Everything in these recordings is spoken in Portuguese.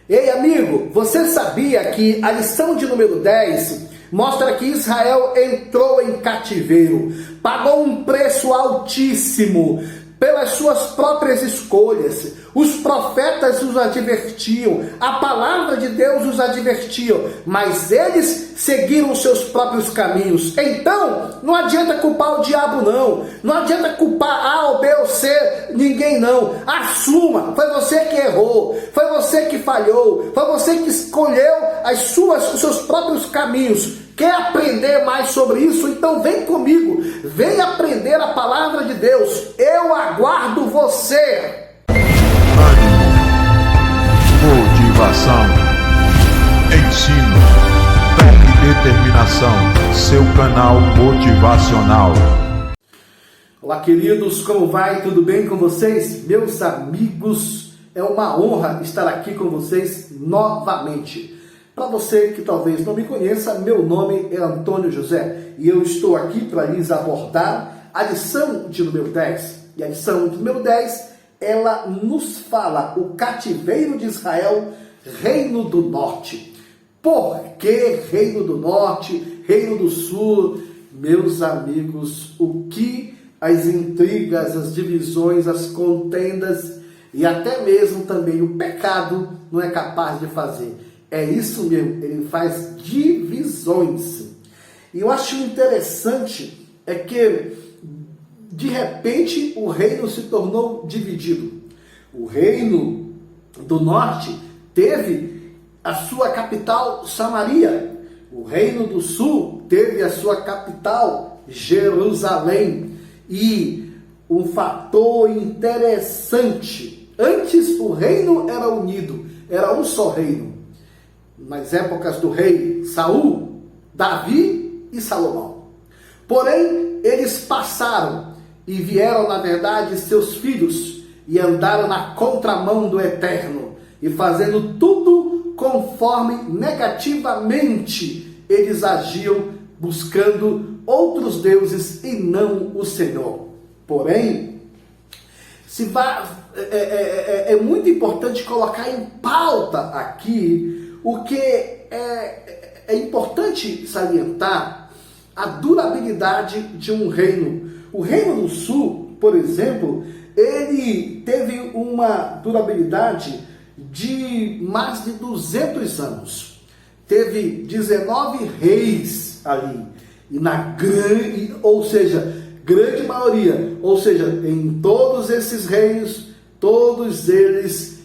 Ei, amigo, você sabia que a lição de número 10 mostra que Israel entrou em cativeiro, pagou um preço altíssimo pelas suas próprias escolhas. Os profetas os advertiam, a palavra de Deus os advertia, mas eles seguiram os seus próprios caminhos. Então, não adianta culpar o diabo não adianta culpar A ou B ou C, ninguém não. Assuma, foi você que errou, foi você que falhou, foi você que escolheu os seus próprios caminhos. Quer aprender mais sobre isso? Então vem comigo, vem aprender a palavra de Deus. Eu aguardo você. Ânimo, motivação, ensino, fé e determinação. Seu canal motivacional. Olá, queridos, como vai? Tudo bem com vocês? Meus amigos, é uma honra estar aqui com vocês novamente. Para você que talvez não me conheça, meu nome é Antônio José e eu estou aqui para lhes abordar a lição de número 10. E a lição de número 10, ela nos fala o cativeiro de Israel, Reino do Norte. Por que Reino do Norte, Reino do Sul? Meus amigos, o que as intrigas, as divisões, as contendas e até mesmo também o pecado não é capaz de fazer? É isso mesmo, ele faz divisões. E eu acho interessante é que, de repente, o reino se tornou dividido. O reino do norte teve a sua capital Samaria. O reino do sul teve a sua capital Jerusalém. E um fator interessante, antes o reino era unido, era um só reino. Nas épocas do rei Saul, Davi e Salomão. Porém, eles passaram e vieram, na verdade, seus filhos e andaram na contramão do Eterno e fazendo tudo conforme negativamente eles agiam, buscando outros deuses e não o Senhor. Porém, é muito importante colocar em pauta aqui o que é importante salientar: a durabilidade de um reino. O Reino do Sul, por exemplo, ele teve uma durabilidade de mais de 200 anos. Teve 19 reis ali. E na grande maioria, ou seja, em todos esses reinos, todos eles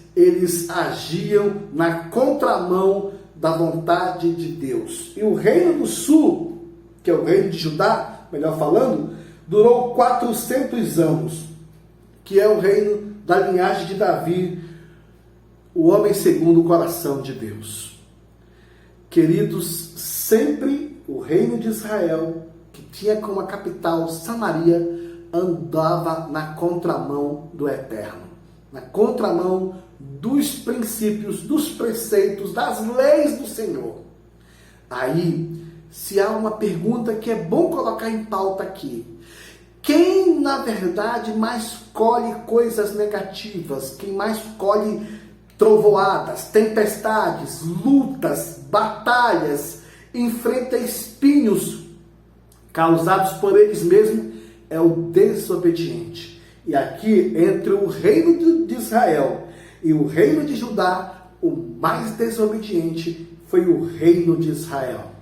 agiam na contramão da vontade de Deus. E o Reino do Sul, que é o reino de Judá, melhor falando, durou 400 anos, que é o reino da linhagem de Davi, o homem segundo o coração de Deus. Queridos, sempre o reino de Israel, que tinha como a capital Samaria, andava na contramão do Eterno, na contramão dos princípios, dos preceitos, das leis do Senhor. Aí, se há uma pergunta que é bom colocar em pauta aqui: quem, na verdade, mais colhe coisas negativas? Quem mais colhe trovoadas, tempestades, lutas, batalhas, enfrenta espinhos causados por eles mesmos? É o desobediente. E aqui, entre o reino de Israel e o reino de Judá, o mais desobediente foi o reino de Israel.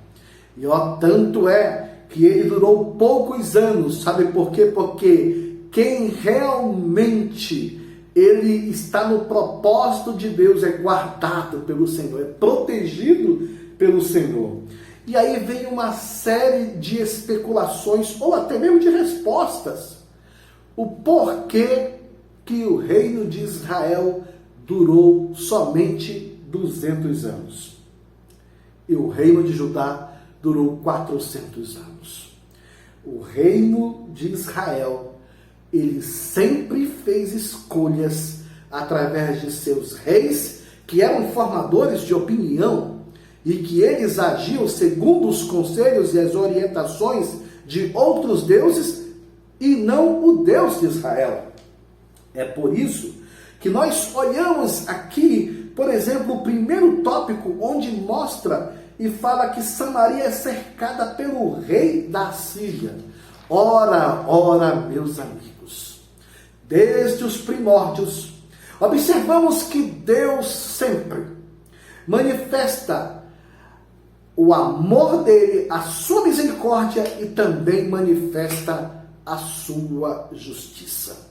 E tanto é que ele durou poucos anos. Sabe por quê? Porque quem realmente ele está no propósito de Deus é guardado pelo Senhor, é protegido pelo Senhor. E aí vem uma série de especulações, ou até mesmo de respostas. O porquê que o reino de Israel durou somente 200 anos. E o reino de Judá durou 400 anos. O reino de Israel, ele sempre fez escolhas através de seus reis, que eram formadores de opinião, e que eles agiam segundo os conselhos e as orientações de outros deuses, e não o Deus de Israel. É por isso que nós olhamos aqui por exemplo, o primeiro tópico, onde mostra e fala que Samaria é cercada pelo rei da Assíria. Ora, ora, meus amigos, desde os primórdios, observamos que Deus sempre manifesta o amor dele, a sua misericórdia e também manifesta a sua justiça.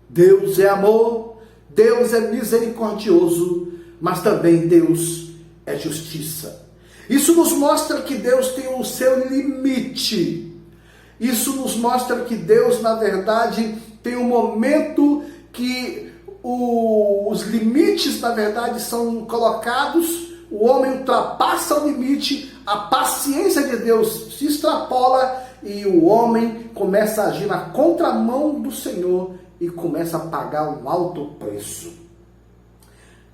Deus é amor, Deus é misericordioso, mas também Deus é justiça. Isso nos mostra que Deus tem o seu limite. Isso nos mostra que Deus, na verdade, tem um momento que os limites, na verdade, são colocados, o homem ultrapassa o limite, a paciência de Deus se extrapola e o homem começa a agir na contramão do Senhor e começa a pagar um alto preço.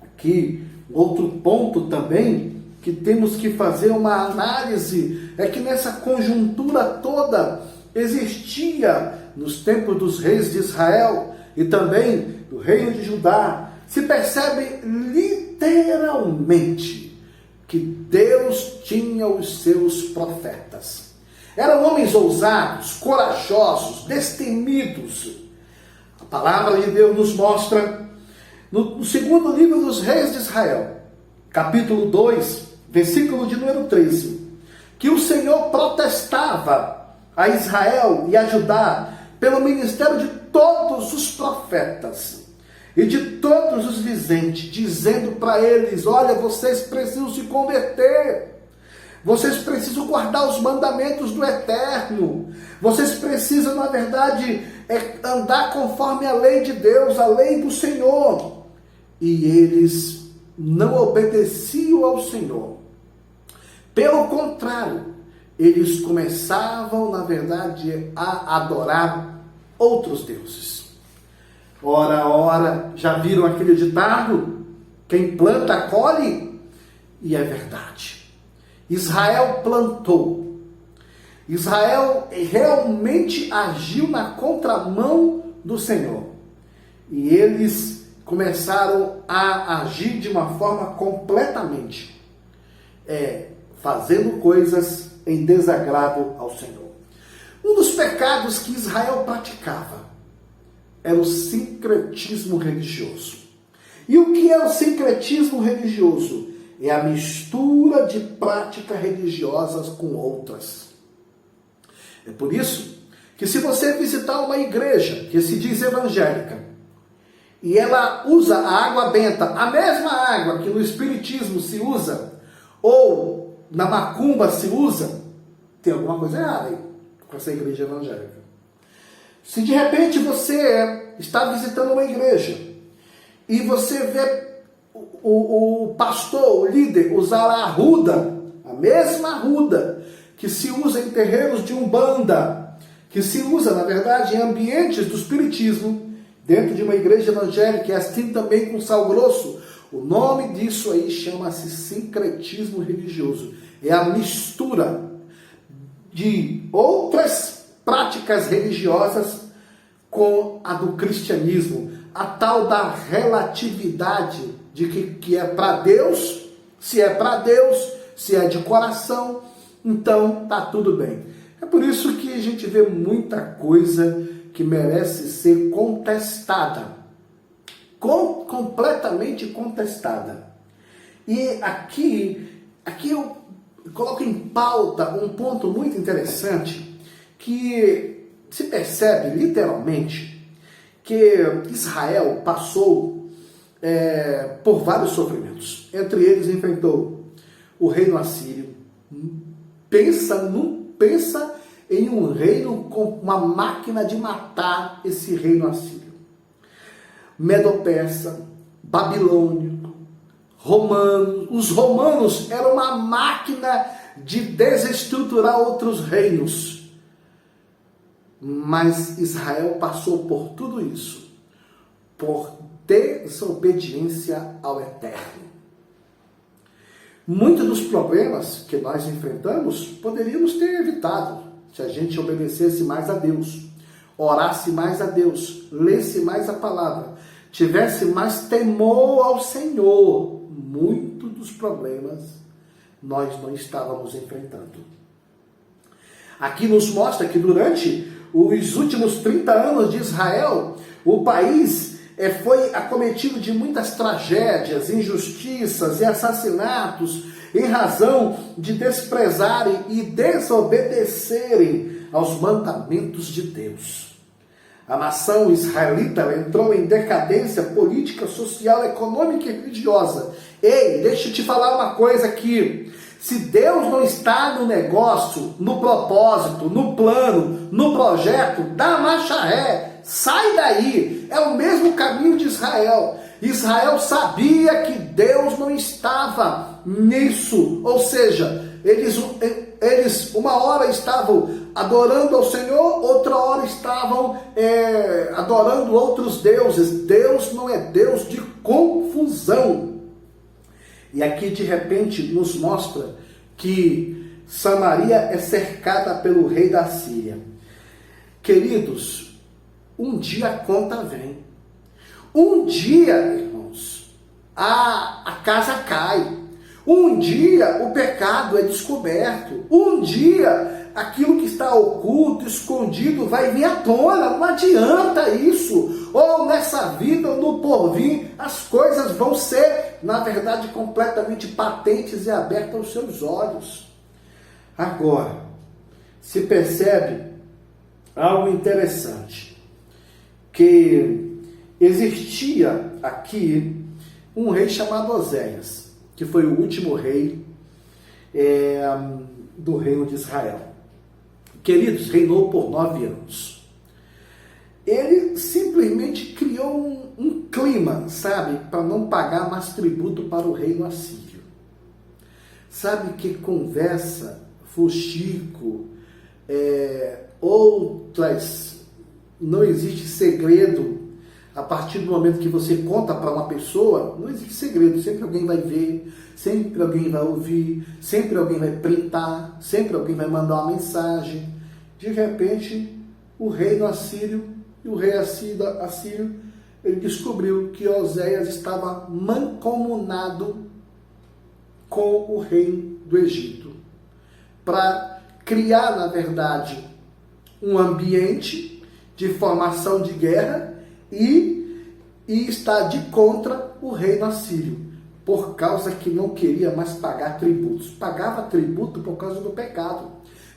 Aqui, outro ponto também que temos que fazer uma análise é que nessa conjuntura toda existia, nos tempos dos reis de Israel e também do reino de Judá, se percebe literalmente que Deus tinha os seus profetas. Eram homens ousados, corajosos, destemidos. A palavra de Deus nos mostra no segundo livro dos reis de Israel, capítulo 2, versículo de número 13, que o Senhor protestava a Israel e a Judá pelo ministério de todos os profetas e de todos os videntes, dizendo para eles: olha, vocês precisam se converter, vocês precisam guardar os mandamentos do Eterno, vocês precisam, na verdade, andar conforme a lei de Deus, a lei do Senhor. E eles não obedeciam ao Senhor. Pelo contrário, eles começavam, na verdade, a adorar outros deuses. Ora, ora, já viram aquele ditado? Quem planta, colhe? E é verdade. Israel plantou. Israel realmente agiu na contramão do Senhor. E eles começaram a agir de uma forma completamente fazendo coisas em desagrado ao Senhor. Um dos pecados que Israel praticava era o sincretismo religioso. E o que é o sincretismo religioso? É a mistura de práticas religiosas com outras. É por isso que, se você visitar uma igreja que se diz evangélica e ela usa a água benta, a mesma água que no espiritismo se usa, ou na macumba se usa, tem alguma coisa errada aí com essa igreja evangélica. Se de repente você está visitando uma igreja e você vê o pastor, o líder, usar a arruda, a mesma arruda que se usa em terreiros de umbanda, que se usa, na verdade, em ambientes do espiritismo, dentro de uma igreja evangélica, e assim também com sal grosso, o nome disso aí chama-se sincretismo religioso. É a mistura de outras práticas religiosas com a do cristianismo. A tal da relatividade de que é para Deus, se é para Deus, se é de coração, então tá tudo bem. É por isso que a gente vê muita coisa que merece ser contestada. Completamente contestada. E aqui eu coloco em pauta um ponto muito interessante, que se percebe literalmente que Israel passou por vários sofrimentos. Entre eles enfrentou o reino assírio. Pensa em um reino com uma máquina de matar, esse reino assírio. Medo-persa, babilônio, romano. Os romanos eram uma máquina de desestruturar outros reinos. Mas Israel passou por tudo isso, por desobediência ao Eterno. Muitos dos problemas que nós enfrentamos poderíamos ter evitado se a gente obedecesse mais a Deus, orasse mais a Deus, lesse mais a palavra, tivesse mais temor ao Senhor, muitos dos problemas nós não estávamos enfrentando. Aqui nos mostra que durante os últimos 30 anos de Israel, o país foi acometido de muitas tragédias, injustiças e assassinatos em razão de desprezarem e desobedecerem aos mandamentos de Deus. A nação israelita entrou em decadência política, social, econômica e religiosa. Ei, deixa eu te falar uma coisa aqui. Se Deus não está no negócio, no propósito, no plano, no projeto, dá marcha ré, sai daí. É o mesmo caminho de Israel. Israel sabia que Deus não estava nisso, ou seja, eles uma hora estavam adorando ao Senhor, outra hora estavam adorando outros deuses. Deus não é Deus de confusão. E aqui de repente nos mostra que Samaria é cercada pelo rei da Síria. Queridos, um dia a conta vem. Um dia, irmãos, a casa cai. Um dia o pecado é descoberto. Um dia aquilo que está oculto, escondido, vai vir à tona. Não adianta isso. Ou nessa vida ou no porvir, as coisas vão ser, na verdade, completamente patentes e abertas aos seus olhos. Agora, se percebe algo interessante, que existia aqui um rei chamado Oséias, que foi o último rei do reino de Israel. Queridos, reinou por 9 anos. Ele simplesmente criou um clima, sabe, para não pagar mais tributo para o reino assírio. Sabe que conversa, fuxico, outras, não existe segredo. A partir do momento que você conta para uma pessoa, não existe segredo, sempre alguém vai ver, sempre alguém vai ouvir, sempre alguém vai printar, sempre alguém vai mandar uma mensagem. De repente, o reino assírio e o rei assírio, ele descobriu que Oséias estava mancomunado com o rei do Egito, para criar, na verdade, um ambiente de formação de guerra e está de contra o reino assírio, por causa que não queria mais pagar tributos. Pagava tributo por causa do pecado.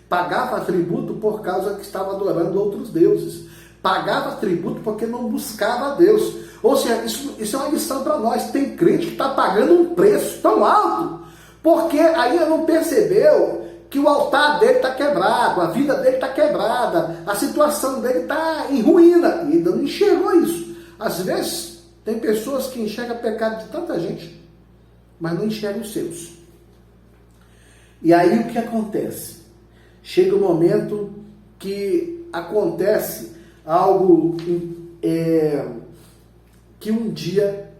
Pagava tributo por causa que estava adorando outros deuses. Pagava tributo porque não buscava a Deus. Ou seja, isso é uma lição para nós. Tem crente que está pagando um preço tão alto, porque ainda não percebeu que o altar dele está quebrado, a vida dele está quebrada, a situação dele está em ruína, e ainda não enxergou isso. Às vezes, tem pessoas que enxergam pecado de tanta gente, mas não enxergam os seus. E aí o que acontece? Chega um momento que acontece algo que um dia,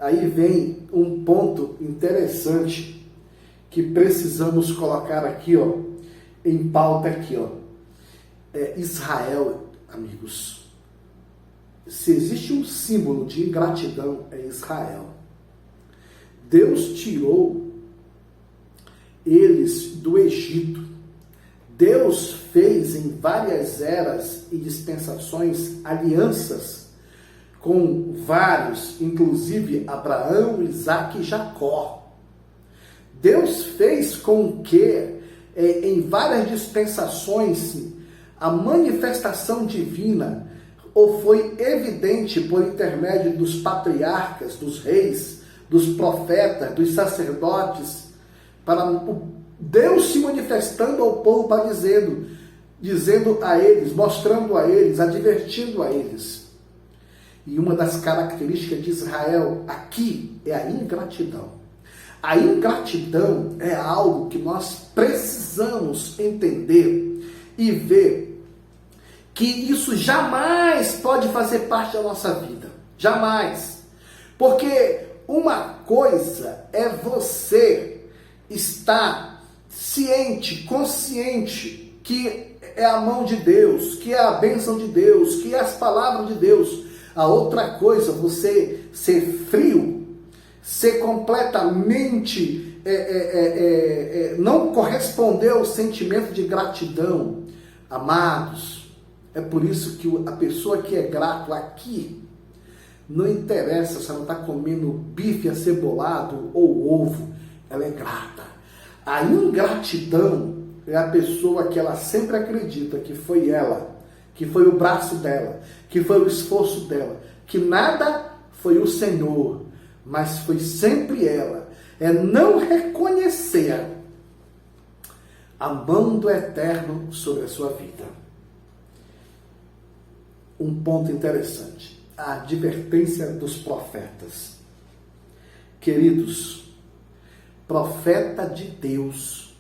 aí vem um ponto interessante que precisamos colocar aqui, em pauta aqui, Israel, amigos. Se existe um símbolo de ingratidão, é Israel. Deus tirou eles do Egito. Deus fez em várias eras e dispensações alianças com vários, inclusive Abraão, Isaque e Jacó. Deus fez com que, em várias dispensações, a manifestação divina foi evidente por intermédio dos patriarcas, dos reis, dos profetas, dos sacerdotes, para Deus se manifestando ao povo, para dizendo a eles, mostrando a eles, advertindo a eles. E uma das características de Israel aqui é a ingratidão. A ingratidão é algo que nós precisamos entender e ver que isso jamais pode fazer parte da nossa vida. Jamais. Porque uma coisa é você estar ciente, consciente que é a mão de Deus, que é a bênção de Deus, que é as palavras de Deus. A outra coisa, você ser frio, ser completamente, não corresponder ao sentimento de gratidão. Amados, é por isso que a pessoa que é grato aqui, não interessa se ela está comendo bife acebolado ou ovo, ela é grata. A ingratidão é a pessoa que ela sempre acredita que foi ela, que foi o braço dela, que foi o esforço dela, que nada foi o Senhor, mas foi sempre ela. É não reconhecer a mão do Eterno sobre a sua vida. Um ponto interessante, a advertência dos profetas. Queridos, profeta de Deus,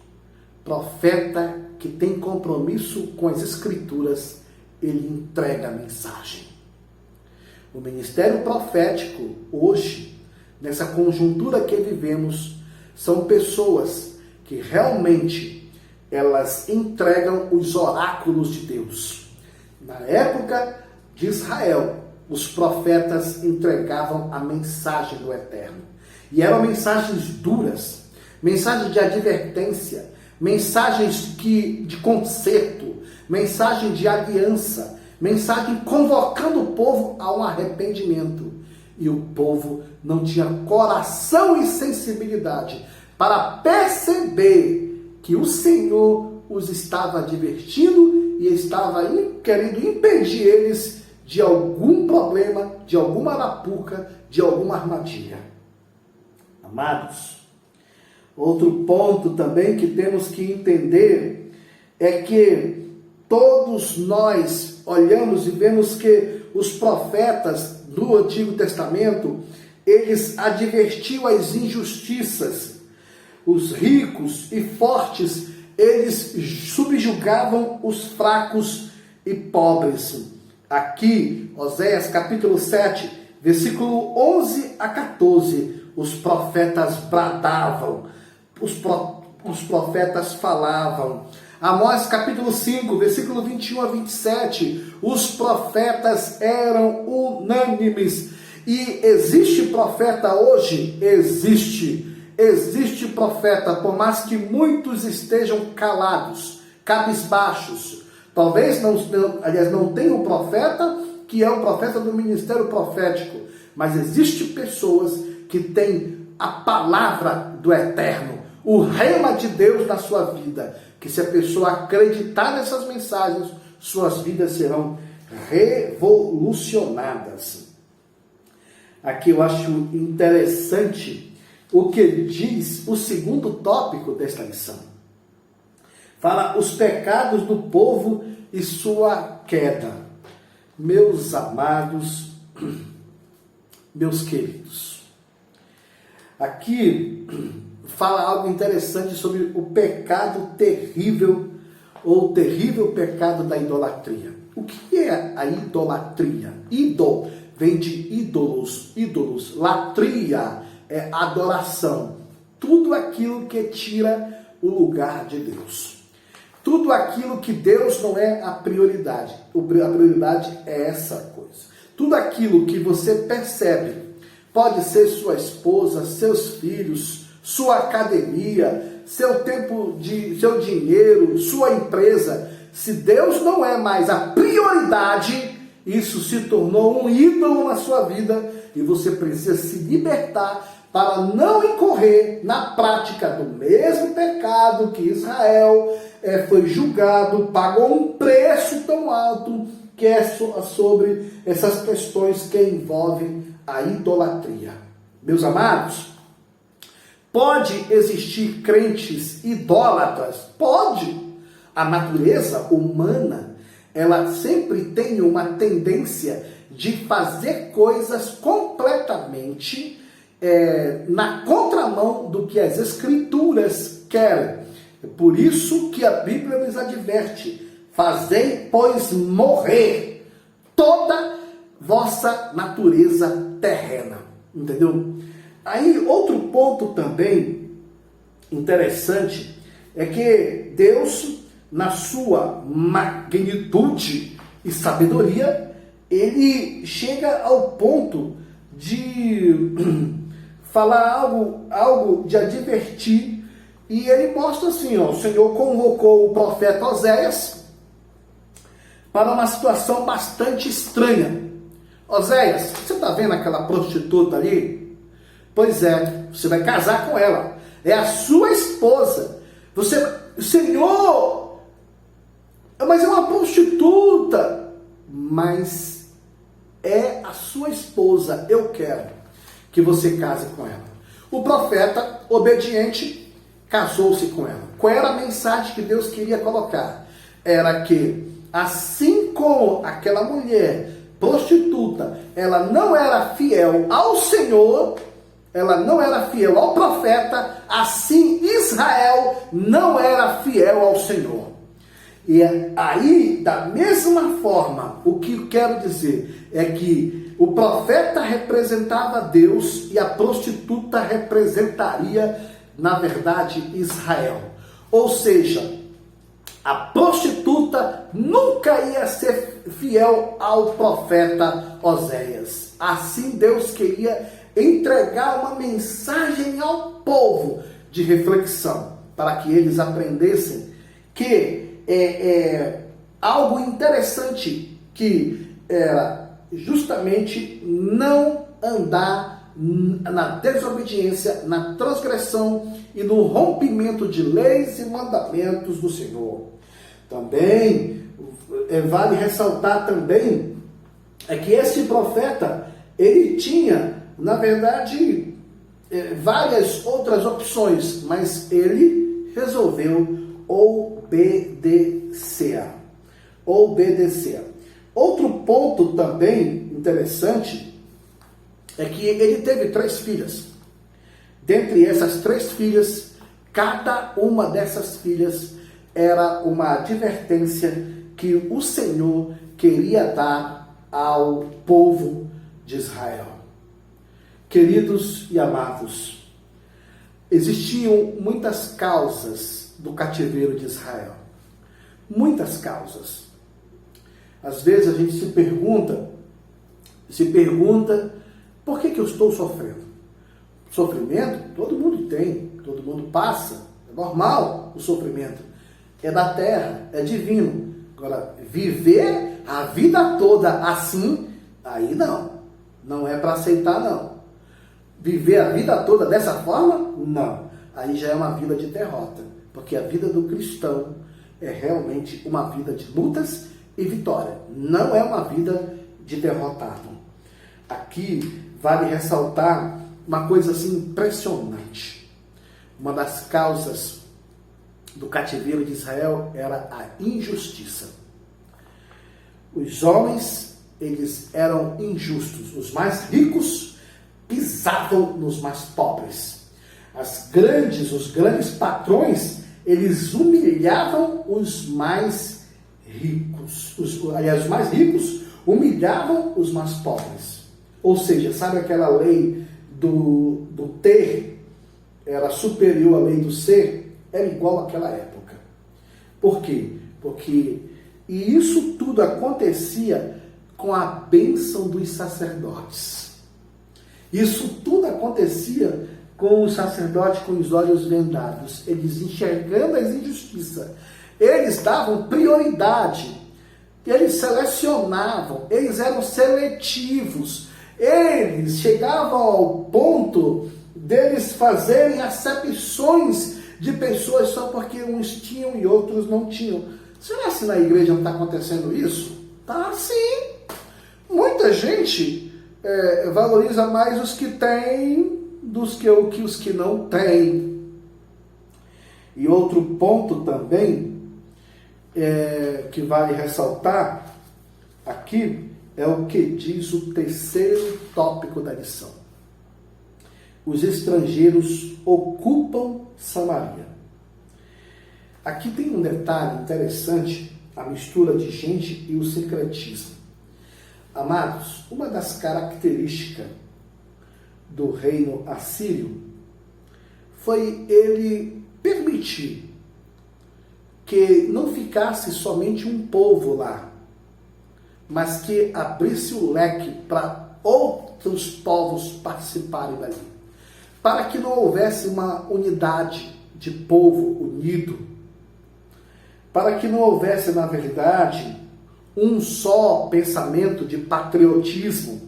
profeta que tem compromisso com as Escrituras, ele entrega a mensagem. O ministério profético, hoje, nessa conjuntura que vivemos, são pessoas que realmente elas entregam os oráculos de Deus. Na época de Israel, os profetas entregavam a mensagem do Eterno. E eram mensagens duras, mensagens de advertência, mensagens de conserto, mensagem de aliança, mensagem convocando o povo a um arrependimento. E o povo não tinha coração e sensibilidade para perceber que o Senhor os estava advertindo e estava querendo impedir eles de algum problema, de alguma arapuca, de alguma armadilha. Amados, outro ponto também que temos que entender é que todos nós olhamos e vemos que os profetas do Antigo Testamento, eles advertiam as injustiças. Os ricos e fortes, eles subjugavam os fracos e pobres. Aqui, Oséias capítulo 7, versículo 11 a 14, os profetas bradavam, os profetas falavam. Amós capítulo 5, versículo 21 a 27, os profetas eram unânimes. E existe profeta hoje? Existe profeta, por mais que muitos estejam calados, cabisbaixos. Talvez não tenha um profeta que é o profeta do ministério profético, mas existe pessoas que têm a palavra do Eterno, o rema de Deus na sua vida, que se a pessoa acreditar nessas mensagens, suas vidas serão revolucionadas. Aqui eu acho interessante o que diz o segundo tópico desta lição. Fala os pecados do povo e sua queda. Meus amados, meus queridos, aqui fala algo interessante sobre o pecado terrível, ou terrível pecado da idolatria. O que é a idolatria? Idol vem de ídolos, latria é adoração. Tudo aquilo que tira o lugar de Deus. Tudo aquilo que Deus não é a prioridade. A prioridade é essa coisa. Tudo aquilo que você percebe, pode ser sua esposa, seus filhos, sua academia, seu tempo, seu dinheiro, sua empresa. Se Deus não é mais a prioridade, isso se tornou um ídolo na sua vida e você precisa se libertar para não incorrer na prática do mesmo pecado que Israel foi julgado, pagou um preço tão alto, que é sobre essas questões que envolvem a idolatria. Meus amados, pode existir crentes idólatras? Pode. A natureza humana, ela sempre tem uma tendência de fazer coisas completamente na contramão do que as Escrituras querem. É por isso que a Bíblia nos adverte: fazei, pois, morrer toda vossa natureza terrena. Entendeu? Aí, outro ponto também interessante é que Deus, na sua magnitude e sabedoria, ele chega ao ponto de falar algo de advertir, e ele mostra assim, ó, o Senhor convocou o profeta Oséias para uma situação bastante estranha. Oséias, você está vendo aquela prostituta ali? Pois é, você vai casar com ela, é a sua esposa. Senhor, mas é uma prostituta, mas é a sua esposa, eu quero que você case com ela. O profeta, obediente, casou-se com ela. Qual era a mensagem que Deus queria colocar? Era que, assim como aquela mulher prostituta, ela não era fiel ao Senhor, ela não era fiel ao profeta, assim Israel não era fiel ao Senhor. E aí, da mesma forma, o que eu quero dizer é que o profeta representava Deus e a prostituta representaria, na verdade, Israel. Ou seja, a prostituta nunca ia ser fiel ao profeta Oséias. Assim Deus queria entregar uma mensagem ao povo de reflexão, para que eles aprendessem que algo interessante, que era justamente não andar na desobediência, na transgressão e no rompimento de leis e mandamentos do Senhor. Também vale ressaltar também que esse profeta, ele tinha, na verdade, várias outras opções, mas ele resolveu obedecer. Outro ponto também interessante é que ele teve 3 filhas. Dentre essas 3 filhas, cada uma dessas filhas era uma advertência que o Senhor queria dar ao povo de Israel. Queridos e amados, existiam muitas causas do cativeiro de Israel. Muitas causas. Às vezes a gente se pergunta, por que eu estou sofrendo? Sofrimento, todo mundo tem, todo mundo passa, é normal o sofrimento, é da terra, é divino. Agora, viver a vida toda assim, aí não é para aceitar não. Viver a vida toda dessa forma, não. Aí já é uma vida de derrota, porque a vida do cristão é realmente uma vida de lutas e vitória, não é uma vida de derrotado. Aqui vale ressaltar uma coisa assim impressionante. Uma das causas do cativeiro de Israel era a injustiça. Os homens, eles eram injustos. Os mais ricos pisavam nos mais pobres. Os grandes patrões, eles humilhavam os mais ricos. Os mais ricos humilhavam os mais pobres. Ou seja, sabe aquela lei do ter era superior à lei do ser? Era igual àquela época. Por quê? E isso tudo acontecia com a bênção dos sacerdotes. Isso tudo acontecia com os sacerdotes com os olhos vendados, eles enxergando as injustiças. Eles davam prioridade, eles selecionavam, eles eram seletivos. Eles chegavam ao ponto deles fazerem acepções de pessoas só porque uns tinham e outros não tinham. Será que na igreja não está acontecendo isso? Tá sim. Muita gente valoriza mais os que têm dos que os que não têm. E outro ponto também que vale ressaltar aqui é o que diz o terceiro tópico da lição. Os estrangeiros ocupam Samaria. Aqui tem um detalhe interessante, a mistura de gente e o sincretismo. Amados, uma das características do reino assírio foi ele permitir que não ficasse somente um povo lá, mas que abrisse o leque para outros povos participarem dali. Para que não houvesse uma unidade de povo unido, para que não houvesse, na verdade, um só pensamento de patriotismo.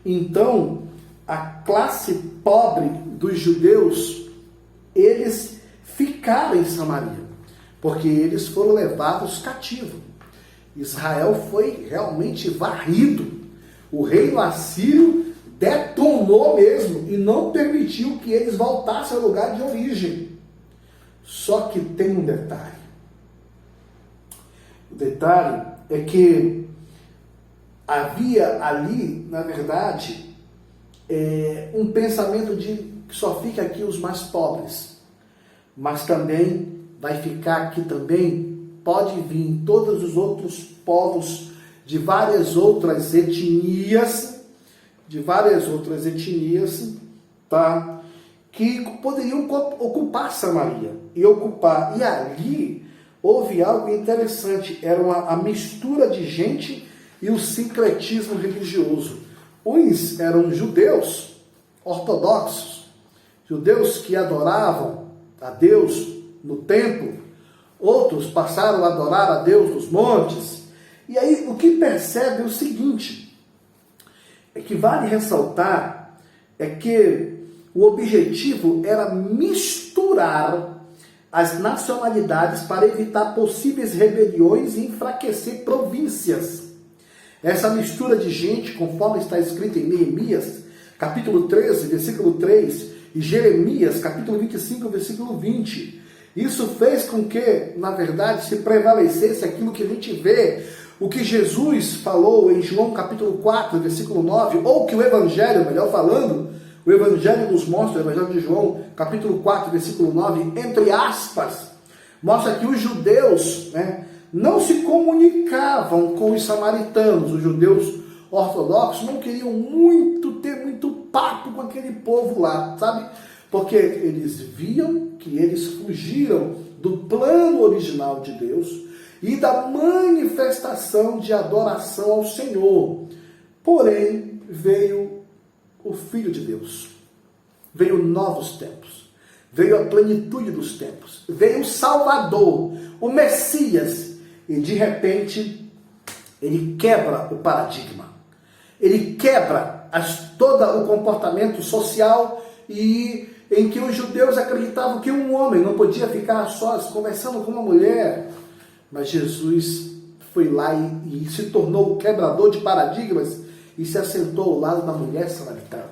Então, a classe pobre dos judeus, eles ficaram em Samaria, porque eles foram levados cativos. Israel foi realmente varrido. O reino assírio detonou mesmo e não permitiu que eles voltassem ao lugar de origem. Só que tem um detalhe. O detalhe é que havia ali, na verdade, um pensamento de que só fica aqui os mais pobres, mas também vai ficar aqui também, pode vir todos os outros povos de várias outras etnias, tá? Que poderiam ocupar Samaria e ocupar. E ali houve algo interessante, era a mistura de gente e o sincretismo religioso. Uns eram judeus ortodoxos, judeus que adoravam a Deus no templo, outros passaram a adorar a Deus nos montes. E aí o que percebe é o seguinte, é que vale ressaltar, é que o objetivo era misturar as nacionalidades para evitar possíveis rebeliões e enfraquecer províncias. Essa mistura de gente, conforme está escrito em Neemias, capítulo 13, versículo 3, e Jeremias, capítulo 25, versículo 20, isso fez com que, na verdade, se prevalecesse aquilo que a gente vê, o que Jesus falou em João capítulo 4, versículo 9, ou que o Evangelho, melhor falando, o Evangelho nos mostra, o Evangelho de João, capítulo 4, versículo 9, entre aspas, mostra que os judeus, não se comunicavam com os samaritanos. Os judeus ortodoxos não queriam ter muito papo com aquele povo lá, sabe? Porque eles viam que eles fugiram do plano original de Deus e da manifestação de adoração ao Senhor. Porém, veio o Filho de Deus, veio novos tempos, veio a plenitude dos tempos, veio o Salvador, o Messias, e de repente ele quebra o paradigma, ele quebra todo o comportamento social e em que os judeus acreditavam que um homem não podia ficar a sós conversando com uma mulher, mas Jesus foi lá e se tornou o quebrador de paradigmas e se assentou ao lado da mulher samaritana.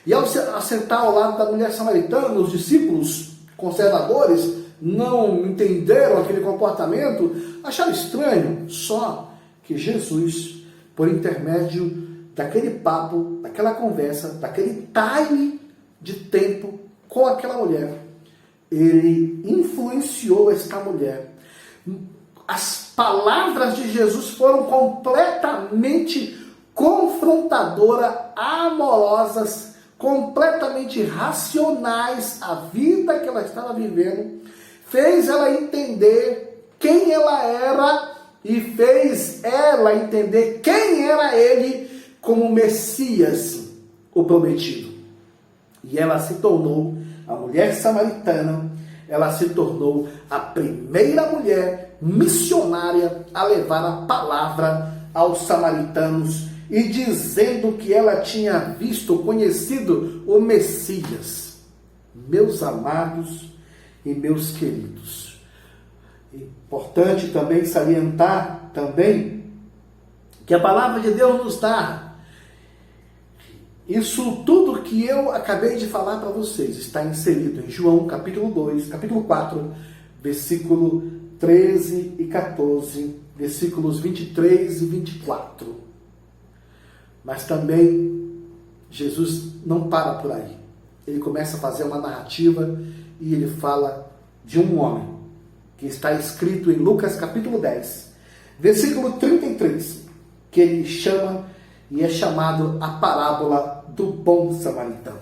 E ao se assentar ao lado da mulher samaritana, os discípulos conservadores não entenderam aquele comportamento, acharam estranho, só que Jesus, por intermédio daquele papo, daquela conversa, daquele time de tempo com aquela mulher, ele influenciou esta mulher. As palavras de Jesus foram completamente confrontadoras, amorosas, completamente racionais. A vida que ela estava vivendo fez ela entender quem ela era e fez ela entender quem era ele como Messias, o prometido. E ela se tornou a mulher samaritana, ela se tornou a primeira mulher missionária a levar a palavra aos samaritanos e dizendo que ela tinha visto, conhecido o Messias. Meus amados e meus queridos, importante também salientar também que a palavra de Deus nos dá. Isso tudo que eu acabei de falar para vocês está inserido em João capítulo 4, versículo 13 e 14, versículos 23 e 24. Mas também Jesus não para por aí. Ele começa a fazer uma narrativa e ele fala de um homem que está escrito em Lucas capítulo 10, versículo 33, que ele chama e é chamado a parábola do bom samaritano.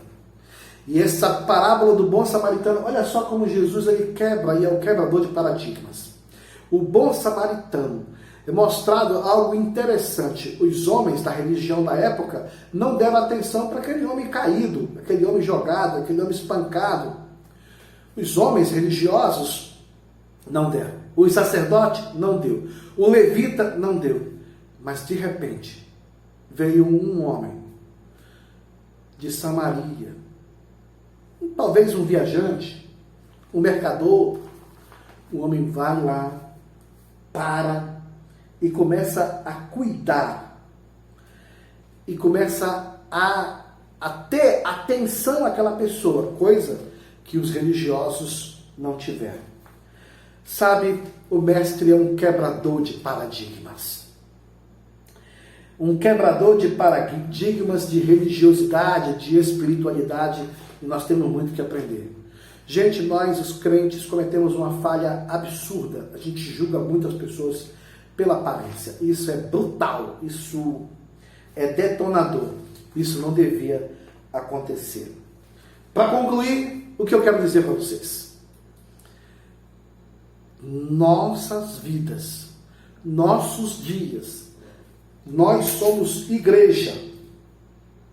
E essa parábola do bom samaritano, olha só como Jesus ele quebra e é o quebrador de paradigmas. O bom samaritano é mostrado algo interessante. Os homens da religião da época não deram atenção para aquele homem caído, aquele homem jogado, aquele homem espancado. Os homens religiosos não deram. O sacerdote não deu. O levita não deu. Mas de repente veio um homem de Samaria, talvez um viajante, um mercador. O homem vai lá, para e começa a cuidar e começa a ter atenção àquela pessoa, coisa que os religiosos não tiveram. Sabe, o mestre é um quebrador de paradigmas. Um quebrador de paradigmas de religiosidade, de espiritualidade, e nós temos muito que aprender. Gente, nós, os crentes, cometemos uma falha absurda. A gente julga muitas pessoas pela aparência. Isso é brutal, isso é detonador. Isso não devia acontecer. Para concluir, o que eu quero dizer para vocês? Nossas vidas, nossos dias, nós somos igreja,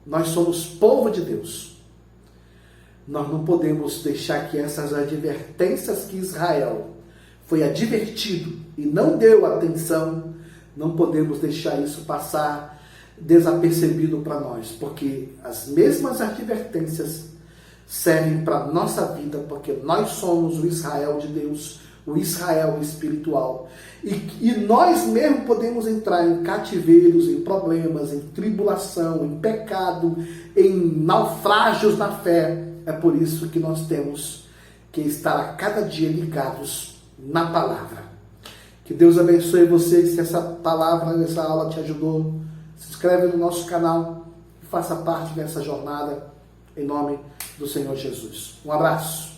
nós somos povo de Deus. Nós não podemos deixar que essas advertências que Israel foi advertido e não deu atenção, não podemos deixar isso passar desapercebido para nós, porque as mesmas advertências servem para a nossa vida, porque nós somos o Israel de Deus, o Israel espiritual. E nós mesmo podemos entrar em cativeiros, em problemas, em tribulação, em pecado, em naufrágios na fé. É por isso que nós temos que estar a cada dia ligados na palavra. Que Deus abençoe vocês. Se essa palavra, essa aula te ajudou, se inscreve no nosso canal e faça parte dessa jornada em nome do Senhor Jesus. Um abraço.